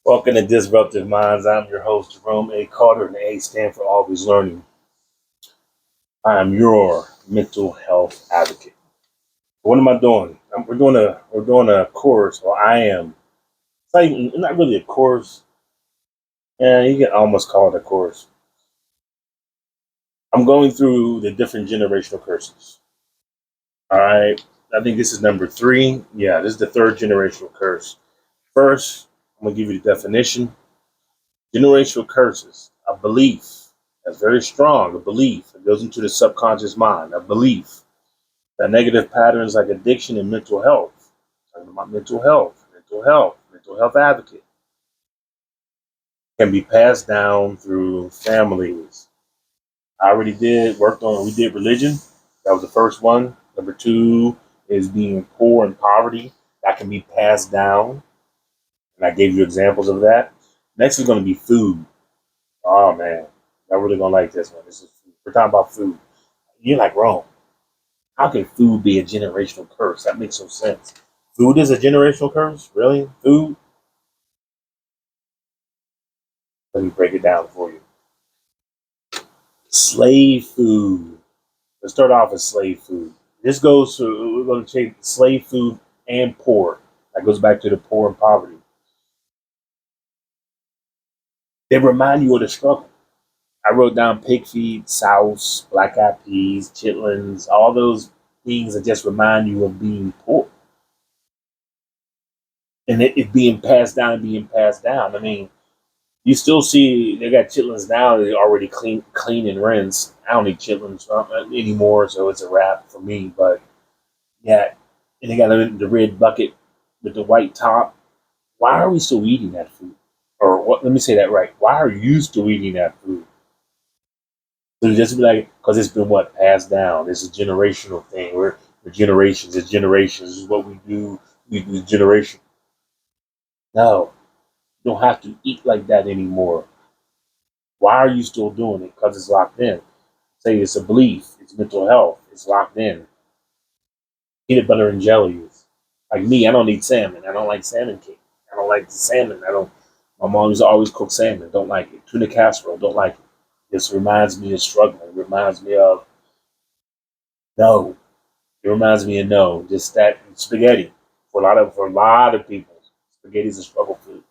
Welcome to Disruptive Minds. I'm your host, Jerome A. Carter, and the A stand for Always Learning. I am your mental health advocate. What am I doing? We're doing a course, or I am. Not really a course. Yeah, you can almost call it a course. I'm going through the different generational curses. All right. I think this is number 3. Yeah, this is the third generational curse. First, I'm gonna give you the definition. Generational curses, a belief that's very strong, a belief that goes into the subconscious mind, a belief that negative patterns like addiction and mental health, talking about mental health advocate, can be passed down through families. We did religion. That was the first one. Number 2 is being poor and poverty. That can be passed down. And I gave you examples of that. Next is going to be food. Oh man, I'm really gonna like this one. This is food. We're talking about food. You're like, Rome, how can food be a generational curse? That makes no sense. Food is a generational curse? Really? Food? Let me break it down for you. Slave food. Let's start off with slave food. We're going to take slave food and poor. That goes back to the poor and poverty. They remind you of the struggle. I wrote down pig feet, souse, black eyed peas, chitlins, all those things that just remind you of being poor. And it being passed down and being passed down. I mean, you still see they got chitlins now. They already clean and rinsed. I don't eat chitlins anymore, so it's a wrap for me. But yeah, and they got the red bucket with the white top. Why are we still eating that food? Or what? Let me say that right. Why are you still eating that food? So just be like, because it's been passed down. It's a generational thing. We're generations. It's generations. This is what we do. We do generation. No, you don't have to eat like that anymore. Why are you still doing it? Because it's locked in. Say it's a belief. It's mental health. It's locked in. Peanut butter and jellies. Like me, I don't eat salmon. I don't like salmon cake. I don't like the salmon. I don't. My mom used to always cook salmon. Don't like it. Tuna casserole. Don't like it. This reminds me of struggling. It reminds me of no. It reminds me of no. Just that spaghetti. For a lot of people, spaghetti is a struggle food.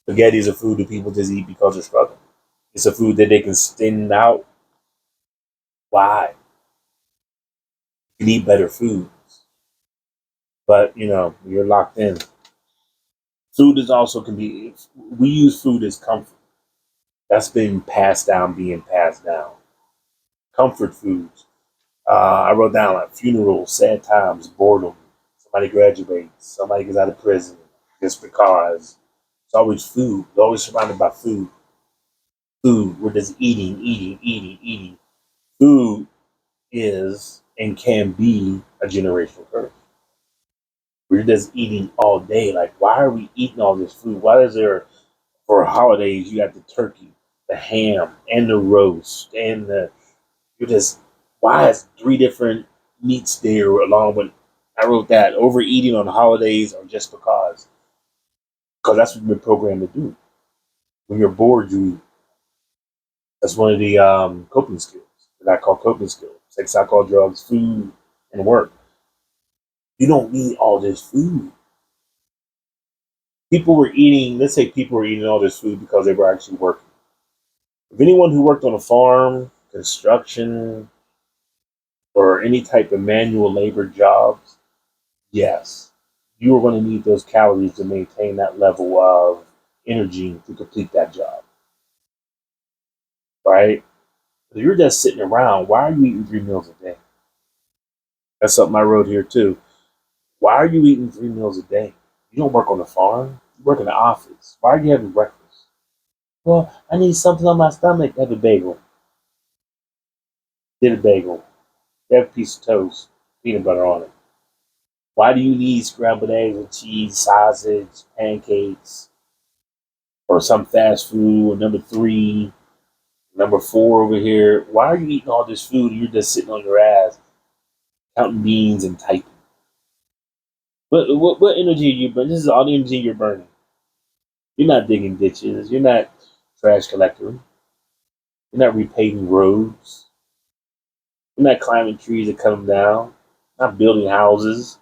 Spaghetti is a food that people just eat because they're struggling. It's a food that they can stand out. Why? You can eat better foods, but you're locked in. Food is also can be. We use food as comfort. That's been passed down, being passed down. Comfort foods. I wrote down like funerals, sad times, boredom. Somebody graduates. Somebody gets out of prison. Just because. It's always food. We're always surrounded by food. Food. We're just eating, eating, eating, eating. Food is and can be a generational curse. We're just eating all day. Like, why are we eating all this food? Why is there, for holidays, you got the turkey, the ham, and the roast, and you're just, why is 3 different meats there along with, I wrote that, overeating on holidays or just because? Because that's what we're programmed to do. When you're bored, you eat. That's one of the coping skills that I call coping skills. Sex, alcohol, drugs, food, and work. You don't need all this food. Let's say people were eating all this food because they were actually working. If anyone who worked on a farm, construction, or any type of manual labor jobs, yes, you are going to need those calories to maintain that level of energy to complete that job. Right? If you're just sitting around, why are you eating 3 meals a day? That's something I wrote here too. Why are you eating 3 meals a day? You don't work on the farm. You work in the office. Why are you having breakfast? Well, I need something on my stomach. Have a bagel. Get a bagel. Have a piece of toast. Peanut butter on it. Why do you need scrambled eggs with cheese, sausage, pancakes, or some fast food? Or number 3, number 4 over here. Why are you eating all this food and you're just sitting on your ass counting beans and typing? What energy are you burning? This is all the energy you're burning. You're not digging ditches. You're not trash collecting. You're not repaving roads. You're not climbing trees and cutting them down. Not building houses.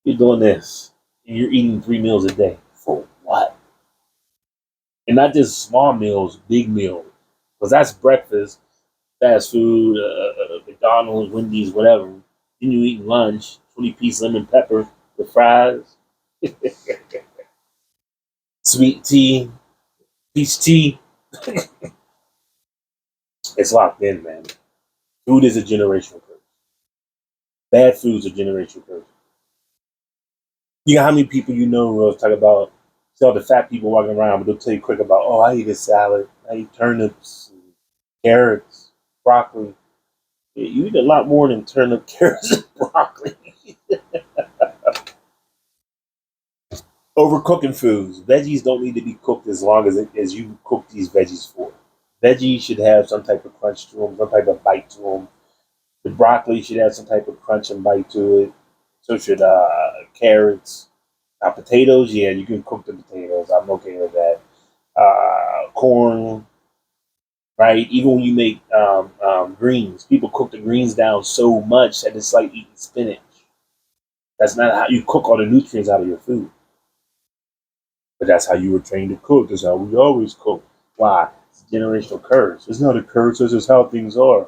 You're doing this. And you're eating 3 meals a day. For what? And not just small meals, big meals. Because that's breakfast, fast food, McDonald's, Wendy's, whatever. Then you eat lunch, 20-piece lemon pepper with fries, sweet tea, peach tea. It's locked in, man. Food is a generational curse. Bad food's a generational curse. You know how many people you know will talk about, see all the fat people walking around, but they'll tell you quick about, oh, I eat a salad, I eat turnips, and carrots, broccoli. Yeah, you eat a lot more than turnip, carrots, and broccoli. Overcooking foods. Veggies don't need to be cooked as long as you cook these veggies for. Veggies should have some type of crunch to them, some type of bite to them. The broccoli should have some type of crunch and bite to it. So should carrots. Potatoes, yeah, you can cook the potatoes. I'm okay with that. Corn, right? Even when you make greens, people cook the greens down so much that it's like eating spinach. That's not how you cook all the nutrients out of your food. But that's how you were trained to cook. That's how we always cook. Why? It's a generational curse. It's not a curse, it's just how things are.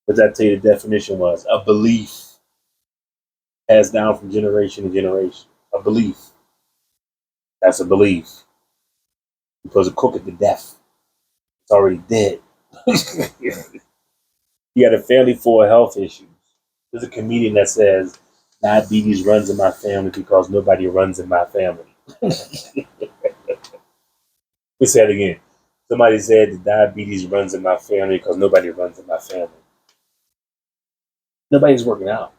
But that tell you the definition was a belief passed down from generation to generation. A belief. That's a belief. You're supposed to cook it to death. It's already dead. You got a family full of health issues. There's a comedian that says diabetes runs in my family because nobody runs in my family. Let's say it again. Somebody said that diabetes runs in my family because nobody runs in my family. Nobody's working out.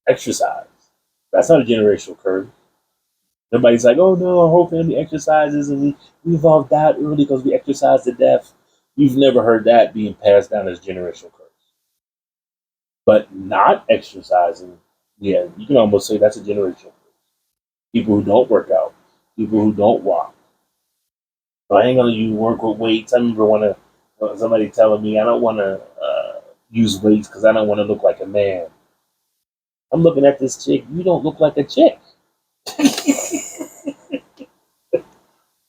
Exercise. That's not a generational curse. Nobody's like, oh no, our whole family exercises and we evolved that early because we exercised to death. You've never heard that being passed down as generational curse. But not exercising, yeah, you can almost say that's a generational curse. People who don't work out, people who don't walk. So I ain't gonna use work with weights. I remember somebody telling me I don't want to use weights because I don't want to look like a man. I'm looking at this chick. You don't look like a chick.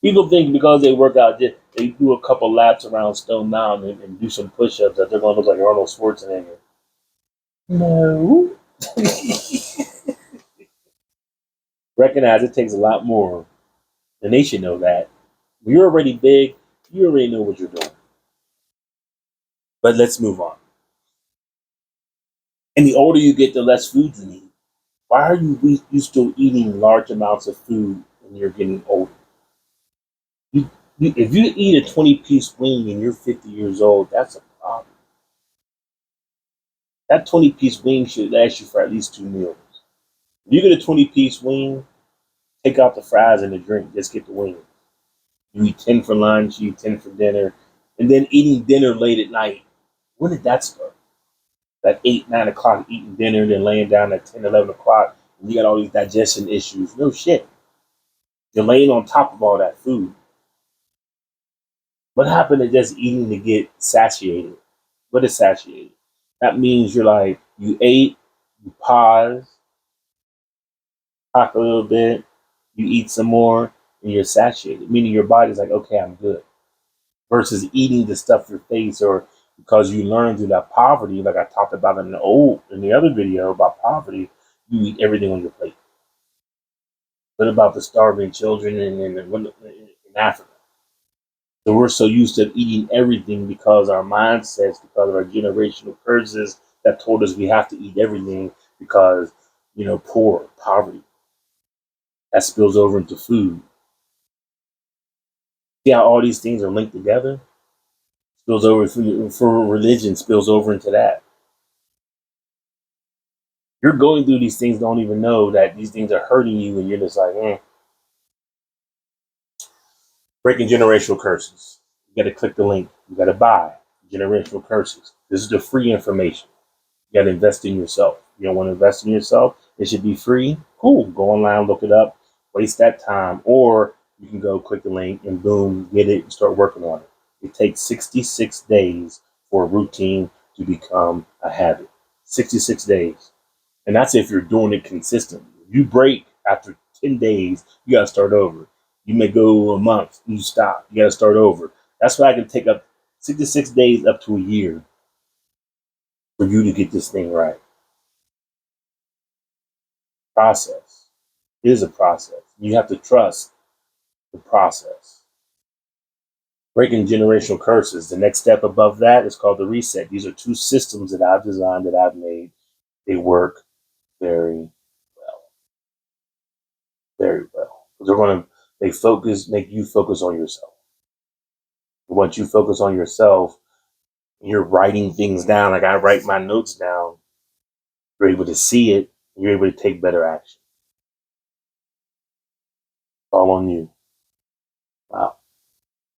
People think because they work out, they do a couple laps around Stone Mountain and do some push-ups that they're gonna look like Arnold Schwarzenegger. No. Recognize it takes a lot more, and they should know that. When you're already big, you already know what you're doing. But let's move on. And the older you get, the less food you need. Why are you still eating large amounts of food when you're getting older? If you eat a 20-piece wing and you're 50 years old, that's a problem. That 20-piece wing should last you for at least 2 meals. If you get a 20-piece wing, take out the fries and the drink. Just get the wing. You eat 10 for lunch, you eat 10 for dinner, and then eating dinner late at night. When did that start? At 8, 9 o'clock eating dinner, then laying down at 10, 11 o'clock, and you got all these digestion issues. No shit. You're laying on top of all that food. What happened to just eating to get satiated? What is satiated? That means you're like, you ate, you pause, talk a little bit, you eat some more, and you're satiated. Meaning your body's like, okay, I'm good. Versus eating to stuff your face or because you learn through that poverty, like I talked about in the other video about poverty, you eat everything on your plate. What about the starving children in Africa? So we're so used to eating everything because our mindsets, because of our generational curses that told us we have to eat everything because, poverty. That spills over into food. See how all these things are linked together? Spills over for religion, spills over into that. You're going through these things, don't even know that these things are hurting you, and you're just like, Breaking generational curses. You got to click the link. You got to buy generational curses. This is the free information. You got to invest in yourself. You don't want to invest in yourself? It should be free. Cool. Go online, look it up, waste that time. Or you can go click the link and boom, get it and start working on it. It takes 66 days for a routine to become a habit. 66 days. And that's if you're doing it consistently. If you break after 10 days, you got to start over. You may go a month, you stop. You got to start over. That's why I can take up 66 days up to a year for you to get this thing right. Process. It is a process. You have to trust the process. Breaking generational curses. The next step above that is called the reset. These are two systems that I've designed, that I've made. They work very well. Very well. They're going to make you focus on yourself. Once you focus on yourself, you're writing things down. Like I write my notes down. You're able to see it. You're able to take better action. All on you. Wow.